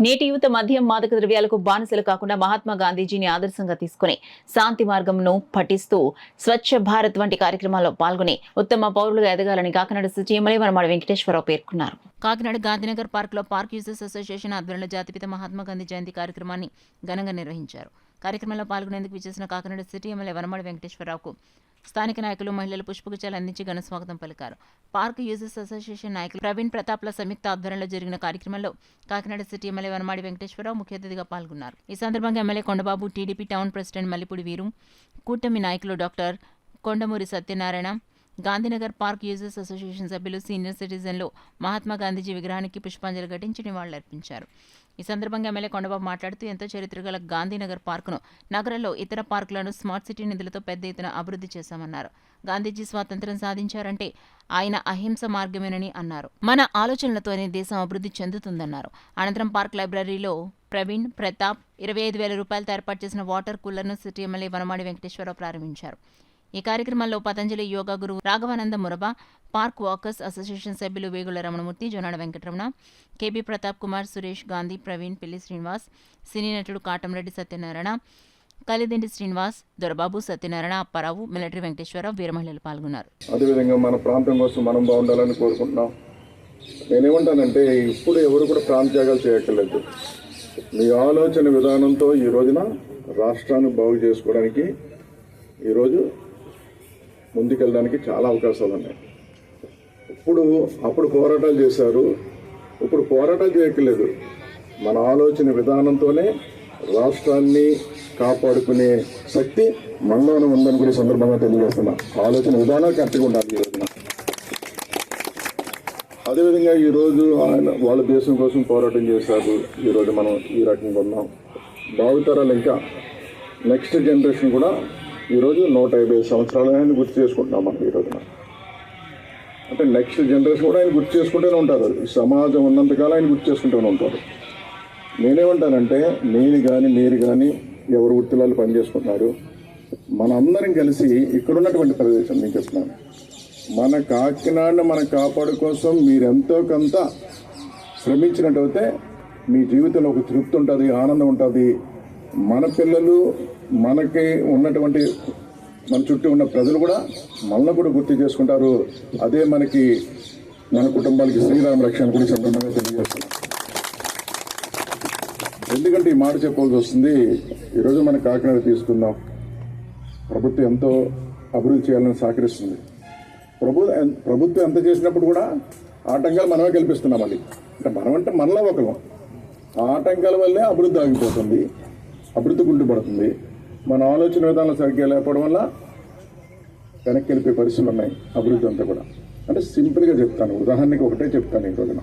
నేటి యువత మద్యం మాదక ద్రవ్యాలకు బానిసలు కాకుండా మహాత్మా గాంధీజీని ఆదర్శంగా తీసుకుని శాంతి మార్గంను పఠిస్తూ స్వచ్ఛ భారత్ వంటి కార్యక్రమాల్లో పాల్గొని ఉత్తమ పౌరులుగా ఎదగాలని కాకినాడ సిటీ ఎమ్మెల్యే వనమాడి వెంకటేశ్వరరావు పేర్కొన్నారు. కాకినాడ గాంధీనగర్ పార్క్ లో పార్క్ యూజర్స్ అసోసియేషన్ ఆధ్వర్యంలో జాతిపిత మహాత్మా గాంధీ జయంతి కార్యక్రమాన్ని ఘనంగా నిర్వహించారు. కార్యక్రమంలో పాల్గొనేందుకు విచ్చేసిన కాకినాడ సిటీ ఎమ్మెల్యే వనమాడి వెంకటేశ్వరరావుకు స్థానిక నాయకులు మహిళలు పుష్పగుచ్చాలు అందించి ఘన స్వాగతం పలికారు. పార్క్ యూజర్స్ అసోసియేషన్ నాయకులు ప్రవీణ్ ప్రతాప్ల సంయుక్త ఆధ్వర్యంలో జరిగిన కార్యక్రమంలో కాకినాడ సిటీ ఎమ్మెల్యే వనమాడి వెంకటేశ్వరరావు ముఖ్య అతిథిగా పాల్గొన్నారు. ఈ సందర్భంగా MLA Kondababu, TDP town president Mallipudi వీరు, కూటమి నాయకులు doctor Kondamuri Satyanarayana, Gandhinagar park users association సభ్యులు, సీనియర్ సిటిజన్లు మహాత్మా గాంధీజీ విగ్రహానికి పుష్పాంజలి ఘటించి నివాళులర్పించారు. ఈ సందర్భంగా ఎమ్మెల్యే కొండబాబు మాట్లాడుతూ ఎంతో చరిత్ర గల గాంధీనగర్ పార్కును నగరంలో ఇతర పార్కులను స్మార్ట్ సిటీ నిధులతో పెద్ద ఎత్తున అభివృద్ధి చేశామన్నారు. గాంధీజీ స్వాతంత్ర్యం సాధించారంటే ఆయన అహింస మార్గమేనని అన్నారు. మన ఆలోచనలతోనే దేశం అభివృద్ధి చెందుతుందన్నారు. అనంతరం పార్క్ లైబ్రరీలో ప్రవీణ్ ప్రతాప్ 25,000 రూపాయలతో ఏర్పాటు చేసిన వాటర్ కూలర్ను సిటీ ఎమ్మెల్యే వనమాడి వెంకటేశ్వరరావు ప్రారంభించారు. ఈ కార్యక్రమంలో పతంజలి యోగా గురువు Raghavananda Muraba, park walkers association సభ్యులు వేగుల రమణమూర్తి, జొనాడ వెంకటరమణ, కేబీ ప్రతాప్ కుమార్, సురేష్, గాంధీ, ప్రవీణ్, పిల్లి శ్రీనివాస్, సినీ నటుడు కాటంరెడ్డి సత్యనారాయణ, కలిదిండి శ్రీనివాస్, దొరబాబు, సత్యనారాయణ, అప్పారావు, మిలిటరీ వెంకటేశ్వరరావు, వీర మహిళలు పాల్గొన్నారు. అదేవిధంగా మన ప్రాంతం కోసం మనం బాగుండాలని కోరుకుంటున్నాం. నేనేమంటానంటే ఇప్పుడు ఎవరు కూడా ప్రాంతత్యాగాలు చేయక్కర్లేదు. మీ ఆలోచన విధానంతో ఈ రోజున రాష్ట్రాన్ని బాగు చేసుకోవడానికి ఈరోజు ముందుకెళ్ళడానికి చాలా అవకాశాలు ఉన్నాయి. అప్పుడు పోరాటాలు చేశారు, ఇప్పుడు పోరాటాలు చేయక్కర్లేదు. మన ఆలోచన విధానంతోనే రాష్ట్రాన్ని కాపాడుకునే శక్తి మనలోనే ఉందని కూడా సందర్భంగా తెలియజేస్తున్నా. ఆలోచన విధానాలు కరెక్ట్గా ఉండాలి ఈ రోజున. అదేవిధంగా ఈరోజు వాళ్ళ దేశం కోసం పోరాటం చేశారు. ఈరోజు మనం ఈ రకంగా ఉన్నాం. భావితరాలు ఇంకా నెక్స్ట్ జనరేషన్ కూడా ఈరోజు 150 సంవత్సరాలు ఆయన గుర్తు చేసుకుంటున్నాం మనం ఈ రోజున. అంటే నెక్స్ట్ జనరేషన్ కూడా ఆయన గుర్తు చేసుకుంటూనే ఉంటారు. ఈ సమాజం ఉన్నంతకాలం ఆయన గుర్తు చేసుకుంటూనే ఉంటారు. నేనేమంటానంటే నేను కానీ మీరు కానీ ఎవరు వృత్తిలో పనిచేసుకుంటున్నారు, మనందరం కలిసి ఇక్కడున్నటువంటి ప్రదేశం నేను చెప్తున్నాను, మన కాకినాడను మన కాపాడు కోసం మీరెంతో కొంత శ్రమించినట్టయితే మీ జీవితంలో ఒక తృప్తి ఉంటుంది, ఆనందం ఉంటుంది. మన పిల్లలు, మనకి ఉన్నటువంటి మన చుట్టూ ఉన్న ప్రజలు కూడా మనల్ని కూడా గుర్తు చేసుకుంటారు. అదే మన కుటుంబాలకి శ్రీరామ రక్షణ కూడా సందర్భంగా తెలియజేస్తున్నాం. ఎందుకంటే ఈ మాట చెప్పాల్సి వస్తుంది. ఈరోజు మన కాకినాడ తీసుకుందాం. ప్రభుత్వం ఎంతో అభివృద్ధి చేయాలని సహకరిస్తుంది. ప్రభుత్వం ఎంత చేసినప్పుడు కూడా ఆటంకాలు మనమే కల్పిస్తున్నాం. అది అంటే మనమంటే మనలో ఒకరం. ఆటంకాల వల్లే అభివృద్ధి ఆగిపోతుంది, అభివృద్ధి గుంటుపడుతుంది. మన ఆలోచన విధానాలు సరిగ్గా లేకపోవడం వల్ల వెనక్కి వెళ్ళిపోయే పరిస్థితులు ఉన్నాయి. అభివృద్ధి అంతా కూడా అంటే సింపుల్గా చెప్తాను, ఉదాహరణకి ఒకటే చెప్తాను ఈ రోజున.